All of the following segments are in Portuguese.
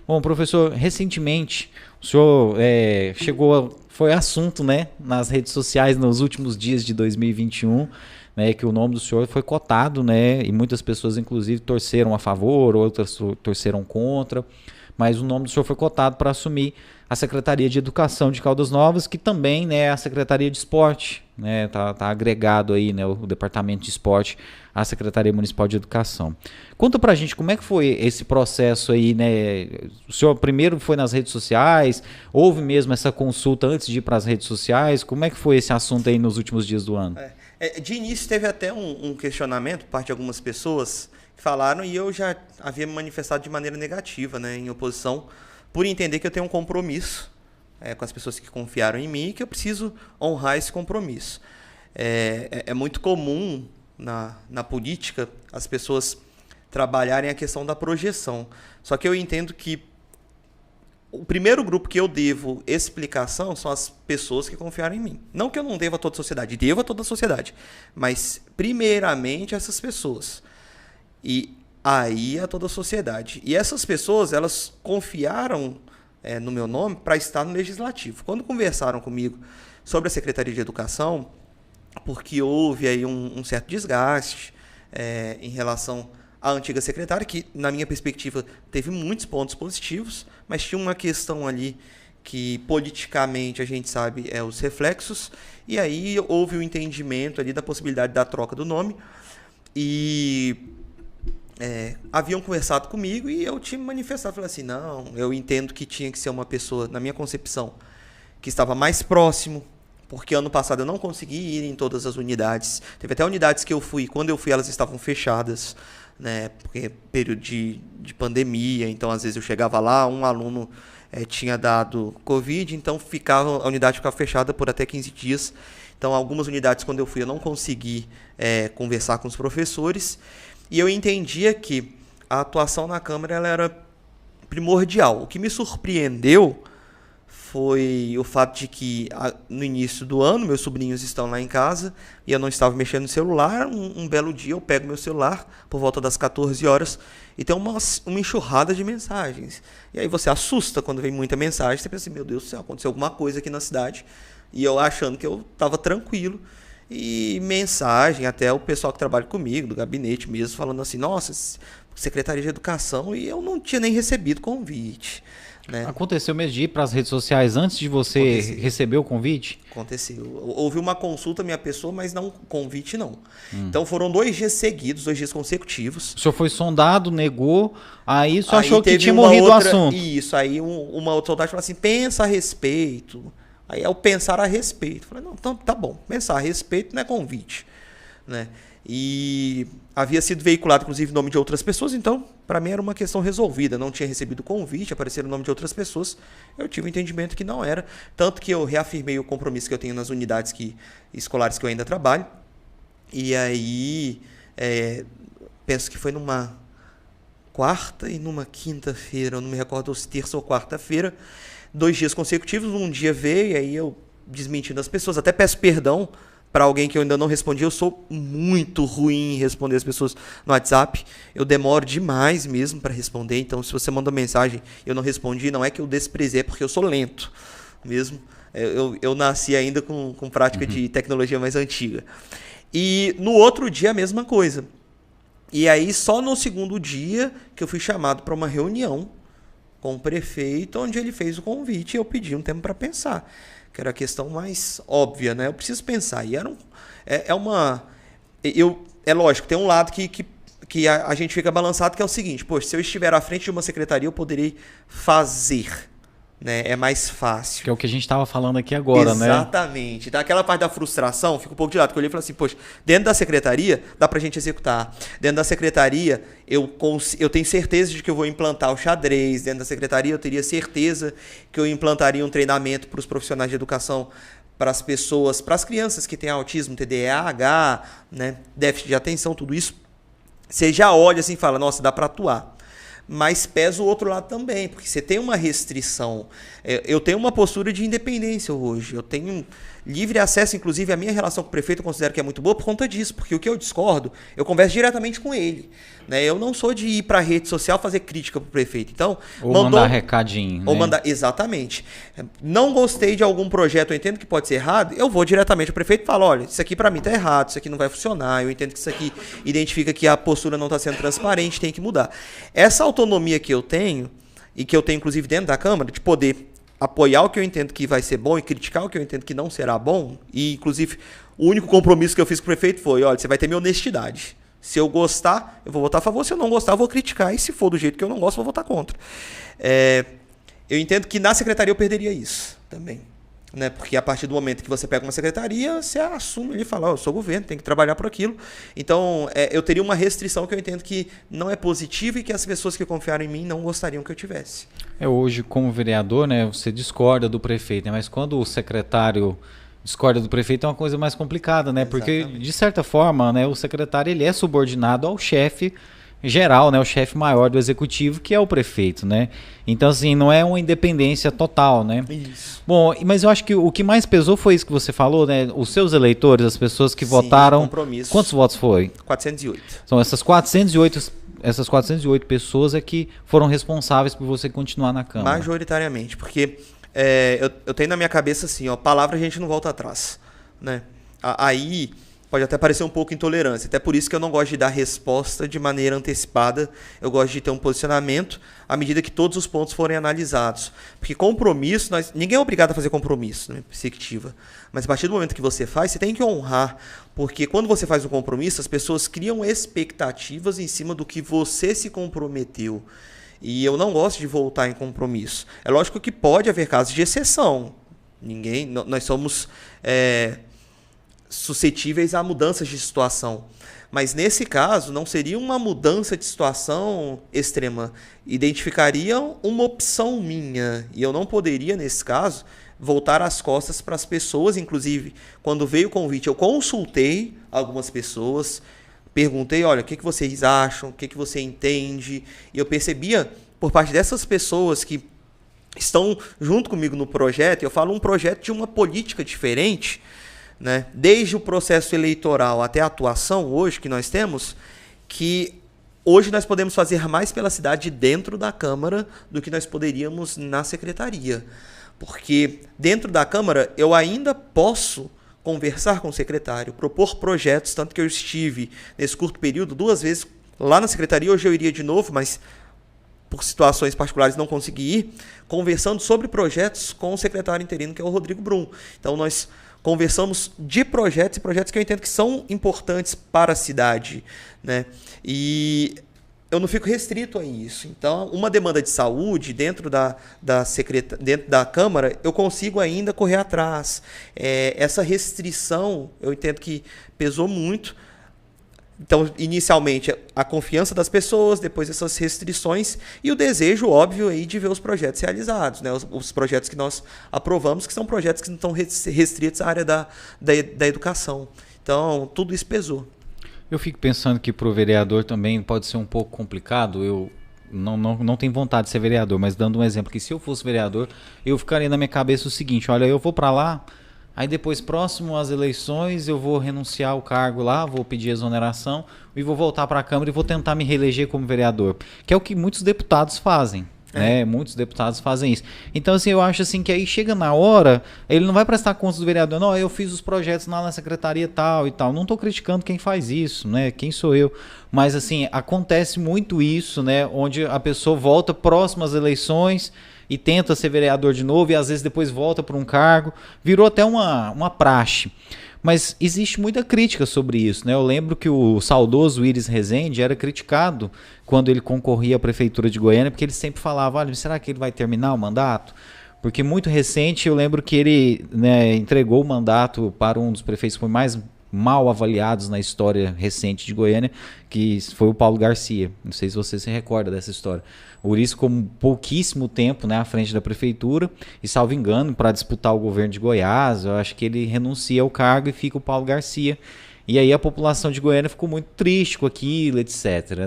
Bom, professor, recentemente o senhor foi assunto, né, nas redes sociais nos últimos dias de 2021, né, que o nome do senhor foi cotado, né, e muitas pessoas inclusive torceram a favor, outras torceram contra, mas o nome do senhor foi cotado para assumir a Secretaria de Educação de Caldas Novas, que também, né, é a Secretaria de Esporte, né, tá agregado aí, né, o Departamento de Esporte à Secretaria Municipal de Educação. Conta pra gente como é que foi esse processo aí, né? O senhor primeiro foi nas redes sociais, houve mesmo essa consulta antes de ir para as redes sociais, como é que foi esse assunto aí nos últimos dias do ano? De início teve até um questionamento por parte de algumas pessoas que falaram, e eu já havia me manifestado de maneira negativa, né, em oposição, por entender que eu tenho um compromisso com as pessoas que confiaram em mim e que eu preciso honrar esse compromisso. É muito comum na política as pessoas trabalharem a questão da projeção. Só que eu entendo que o primeiro grupo que eu devo explicação são as pessoas que confiaram em mim. Não que eu não deva a toda a sociedade, devo a toda a sociedade, mas primeiramente essas pessoas. E aí a toda a sociedade. E essas pessoas, elas confiaram no meu nome para estar no Legislativo. Quando conversaram comigo sobre a Secretaria de Educação, porque houve aí um certo desgaste em relação à antiga secretária, que, na minha perspectiva, teve muitos pontos positivos, mas tinha uma questão ali que, politicamente, a gente sabe os reflexos, e aí houve o entendimento ali da possibilidade da troca do nome, e haviam conversado comigo e eu tinha me manifestado, falei assim, não, eu entendo que tinha que ser uma pessoa, na minha concepção, que estava mais próximo, porque ano passado eu não consegui ir em todas as unidades. Teve até unidades que eu fui, quando eu fui elas estavam fechadas, né, porque período de pandemia, então às vezes eu chegava lá, um aluno tinha dado Covid, então a unidade ficava fechada por até 15 dias. Então algumas unidades quando eu fui eu não consegui conversar com os professores, e eu entendia que a atuação na Câmara ela era primordial. O que me surpreendeu foi o fato de que no início do ano meus sobrinhos estão lá em casa e eu não estava mexendo no celular. Um belo dia eu pego meu celular por volta das 14 horas e tem uma enxurrada de mensagens. E aí você assusta quando vem muita mensagem, você pensa assim, meu Deus do céu, aconteceu alguma coisa aqui na cidade. E eu achando que eu estava tranquilo. E mensagem, até o pessoal que trabalha comigo, do gabinete mesmo, falando assim, nossa, Secretaria de Educação, e eu não tinha nem recebido convite. Né? Aconteceu mesmo de ir para as redes sociais antes de você receber o convite? Aconteceu. Houve uma consulta à minha pessoa, mas não convite não. Então foram 2 dias seguidos, 2 dias consecutivos. O senhor foi sondado, negou, aí só achou que tinha morrido o assunto. Isso, aí uma outra soldado falou assim, pensa a respeito. Aí é o pensar a respeito. Falei, não, então, tá bom, pensar a respeito não é convite. Né? E havia sido veiculado, inclusive, o nome de outras pessoas, então, para mim era uma questão resolvida. Não tinha recebido convite, apareceram o nome de outras pessoas. Eu tive o entendimento que não era. Tanto que eu reafirmei o compromisso que eu tenho nas unidades escolares que eu ainda trabalho. E aí, penso que foi numa quarta e numa quinta-feira, eu não me recordo se terça ou quarta-feira, 2 dias consecutivos, um dia veio, e aí eu desmentindo as pessoas, até peço perdão para alguém que eu ainda não respondi, eu sou muito ruim em responder as pessoas no WhatsApp, eu demoro demais mesmo para responder, então se você manda mensagem e eu não respondi, não é que eu desprezei, é porque eu sou lento mesmo, eu nasci ainda com prática de tecnologia mais antiga. E no outro dia a mesma coisa. E aí só no segundo dia que eu fui chamado para uma reunião com o prefeito, onde ele fez o convite e eu pedi um tempo para pensar, que era a questão mais óbvia, né? Eu preciso pensar. E é lógico, tem um lado que a gente fica balançado, que é o seguinte, poxa, se eu estiver à frente de uma secretaria, eu poderei fazer, né? É mais fácil. Que é o que a gente estava falando aqui agora, Exatamente. né? Exatamente. Daquela parte da frustração, fica um pouco de lado, porque eu olhei e falei assim, poxa, dentro da secretaria dá pra gente executar. Dentro da secretaria eu tenho certeza de que eu vou implantar o xadrez. Dentro da secretaria eu teria certeza que eu implantaria um treinamento para os profissionais de educação, para as pessoas, para as crianças que têm autismo, TDAH, né, déficit de atenção, tudo isso. Você já olha assim e fala, nossa, dá para atuar. Mas pesa o outro lado também, porque você tem uma restrição. Eu tenho uma postura de independência hoje. Eu tenho livre acesso, inclusive, a minha relação com o prefeito eu considero que é muito boa por conta disso, porque o que eu discordo, eu converso diretamente com ele. Né? Eu não sou de ir para a rede social fazer crítica para o prefeito. Então, mandar recadinho. Ou né? mandar, exatamente. Não gostei de algum projeto, eu entendo que pode ser errado, eu vou diretamente ao prefeito e falo, olha, isso aqui para mim está errado, isso aqui não vai funcionar, eu entendo que isso aqui identifica que a postura não está sendo transparente, tem que mudar. Essa autonomia que eu tenho, e que eu tenho inclusive dentro da Câmara, de poder apoiar o que eu entendo que vai ser bom e criticar o que eu entendo que não será bom, e inclusive o único compromisso que eu fiz com o prefeito foi, olha, você vai ter minha honestidade. Se eu gostar, eu vou votar a favor. Se eu não gostar, eu vou criticar. E se for do jeito que eu não gosto, eu vou votar contra. Eu entendo que na secretaria eu perderia isso também. Né? Porque a partir do momento que você pega uma secretaria, você assume e fala, eu sou governo, tem que trabalhar por aquilo. Então, eu teria uma restrição que eu entendo que não é positiva e que as pessoas que confiaram em mim não gostariam que eu tivesse. Hoje, como vereador, né, você discorda do prefeito, né? Mas quando o secretário discorda do prefeito é uma coisa mais complicada, né? Porque, de certa forma, né, o secretário ele é subordinado ao chefe geral, né, o chefe maior do executivo, que é o prefeito, né? Então, assim, não é uma independência total, né? Isso. Bom, mas eu acho que o que mais pesou foi isso que você falou, né? Os seus eleitores, as pessoas que votaram. Compromisso. Quantos votos foi? 408. São essas 408 pessoas é que foram responsáveis por você continuar na Câmara. Majoritariamente, porque eu tenho na minha cabeça assim, ó, palavra a gente não volta atrás, né? Aí pode até parecer um pouco intolerância, até por isso que eu não gosto de dar resposta de maneira antecipada, eu gosto de ter um posicionamento à medida que todos os pontos forem analisados. Porque compromisso, ninguém é obrigado a fazer compromisso, na minha perspectiva, mas a partir do momento que você faz, você tem que honrar, porque quando você faz um compromisso, as pessoas criam expectativas em cima do que você se comprometeu. E eu não gosto de voltar em compromisso. É lógico que pode haver casos de exceção. Nós somos suscetíveis a mudanças de situação. Mas nesse caso, não seria uma mudança de situação extrema. Identificaria uma opção minha. E eu não poderia, nesse caso, voltar as costas para as pessoas. Inclusive, quando veio o convite, eu consultei algumas pessoas, perguntei, olha, o que vocês acham, o que você entende, e eu percebia, por parte dessas pessoas que estão junto comigo no projeto, eu falo um projeto de uma política diferente, né? Desde o processo eleitoral até a atuação hoje que nós temos, que hoje nós podemos fazer mais pela cidade dentro da Câmara do que nós poderíamos na secretaria. Porque dentro da Câmara eu ainda posso conversar com o secretário, propor projetos, tanto que eu estive nesse curto período 2 vezes lá na secretaria, hoje eu iria de novo, mas por situações particulares não consegui ir, conversando sobre projetos com o secretário interino, que é o Rodrigo Brum. Então nós conversamos de projetos e projetos que eu entendo que são importantes para a cidade, né? E eu não fico restrito a isso. Então, uma demanda de saúde dentro dentro da Câmara, eu consigo ainda correr atrás. Essa restrição, eu entendo que pesou muito. Então, inicialmente, a confiança das pessoas, depois essas restrições e o desejo, óbvio, aí, de ver os projetos realizados, né? Os projetos que nós aprovamos, que são projetos que não estão restritos à área da educação. Então, tudo isso pesou. Eu fico pensando que para o vereador também pode ser um pouco complicado. Eu não tenho vontade de ser vereador, mas dando um exemplo que se eu fosse vereador, eu ficaria na minha cabeça o seguinte, olha, eu vou para lá, aí depois, próximo às eleições, eu vou renunciar ao cargo lá, vou pedir exoneração e vou voltar para a Câmara e vou tentar me reeleger como vereador, que é o que muitos deputados fazem. Né? Muitos deputados fazem isso. Então, assim, eu acho assim que aí chega na hora, ele não vai prestar contas do vereador, não, eu fiz os projetos lá na secretaria tal e tal. Não estou criticando quem faz isso, né? Quem sou eu? Mas, assim, acontece muito isso, né? Onde a pessoa volta próximo às eleições e tenta ser vereador de novo e às vezes depois volta para um cargo. Virou até uma praxe. Mas existe muita crítica sobre isso, né? Eu lembro que o saudoso Iris Rezende era criticado quando ele concorria à Prefeitura de Goiânia, porque ele sempre falava, olha, será que ele vai terminar o mandato? Porque muito recente eu lembro que ele, né, entregou o mandato para um dos prefeitos que foi mais mal avaliados na história recente de Goiânia, que foi o Paulo Garcia. Não sei se você se recorda dessa história. O Ulisses ficou pouquíssimo tempo, né, à frente da prefeitura e, salvo engano, para disputar o governo de Goiás, eu acho que ele renuncia ao cargo e fica o Paulo Garcia. E aí a população de Goiânia ficou muito triste com aquilo, etc.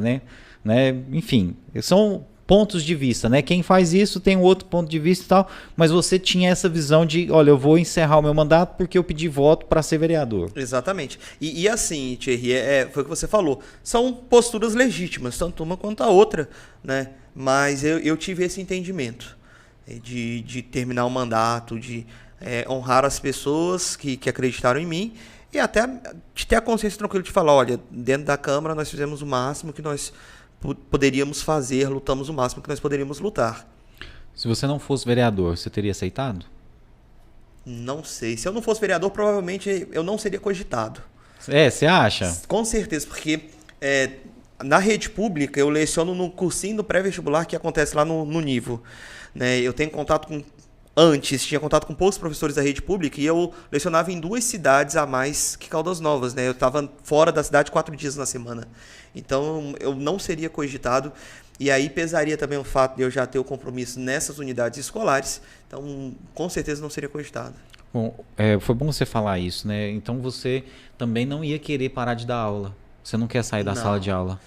Né? Enfim, são pontos de vista, né? Quem faz isso tem um outro ponto de vista e tal, mas você tinha essa visão de, olha, eu vou encerrar o meu mandato porque eu pedi voto para ser vereador. Exatamente. E assim, Thierry, foi o que você falou, são posturas legítimas, tanto uma quanto a outra, né? Mas eu tive esse entendimento de terminar o mandato, de honrar as pessoas que acreditaram em mim e até de ter a consciência tranquila de falar, olha, dentro da Câmara nós fizemos o máximo que nós poderíamos fazer, lutamos o máximo que nós poderíamos lutar. Se você não fosse vereador, você teria aceitado? Não sei. Se eu não fosse vereador, provavelmente eu não seria cogitado. Você acha? Com certeza, porque na rede pública eu leciono no cursinho do pré-vestibular que acontece lá no Nivo. Né? Eu tenho contato com... Antes, tinha contato com poucos professores da rede pública e eu lecionava em 2 cidades a mais que Caldas Novas. Né? Eu estava fora da cidade 4 dias na semana. Então, eu não seria cogitado. E aí pesaria também o fato de eu já ter o compromisso nessas unidades escolares. Então, com certeza não seria cogitado. Bom, foi bom você falar isso, né? Então, você também não ia querer parar de dar aula. Você não quer sair da sala de aula.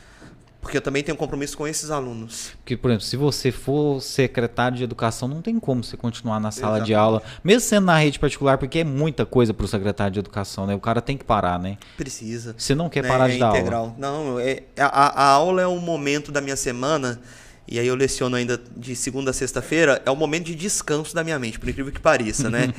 Porque eu também tenho compromisso com esses alunos. Porque, por exemplo, se você for secretário de educação, não tem como você continuar na sala de aula, mesmo sendo na rede particular, porque é muita coisa para o secretário de educação, né? O cara tem que parar, né? Precisa. Você não quer parar de dar integral. aula. Não, a aula é um momento da minha semana, e aí eu leciono ainda de segunda a sexta-feira, é um momento de descanso da minha mente, por incrível que pareça, né?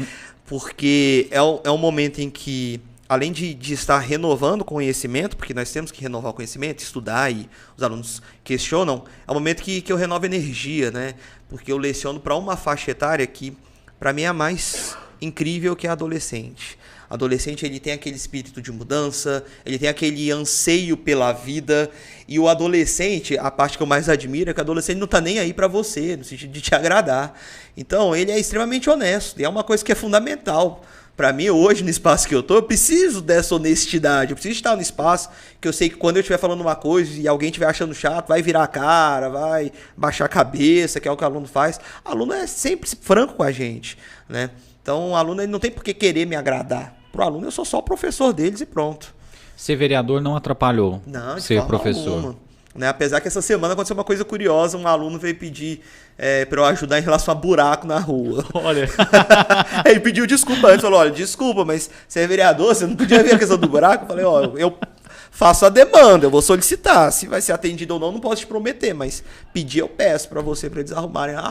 Porque é um momento em que, além de estar renovando o conhecimento, porque nós temos que renovar o conhecimento, estudar e os alunos questionam, é um momento que eu renovo energia, né? Porque eu leciono para uma faixa etária que, para mim, é a mais incrível, que é a adolescente. Adolescente, ele tem aquele espírito de mudança, ele tem aquele anseio pela vida, e o adolescente, a parte que eu mais admiro é que o adolescente não está nem aí para você, no sentido de te agradar. Então, ele é extremamente honesto, e é uma coisa que é fundamental. Para mim, hoje, no espaço que eu tô, eu preciso dessa honestidade, eu preciso estar no espaço que eu sei que quando eu estiver falando uma coisa e alguém estiver achando chato, vai virar a cara, vai baixar a cabeça, que é o que o aluno faz. O aluno é sempre franco com a gente, né? Então, o aluno ele não tem por que querer me agradar. Pro aluno, eu sou só o professor deles e pronto. Ser vereador não atrapalhou ser professor? Alguma, né? Apesar que essa semana aconteceu uma coisa curiosa, um aluno veio pedir para eu ajudar em relação a buraco na rua. Olha. Ele pediu desculpa antes, falou, olha, desculpa, mas você é vereador, você não podia ver a questão do buraco? Eu falei, ó, eu faço a demanda, eu vou solicitar, se vai ser atendido ou não, não posso te prometer, mas pedir eu peço para você, para eles arrumarem a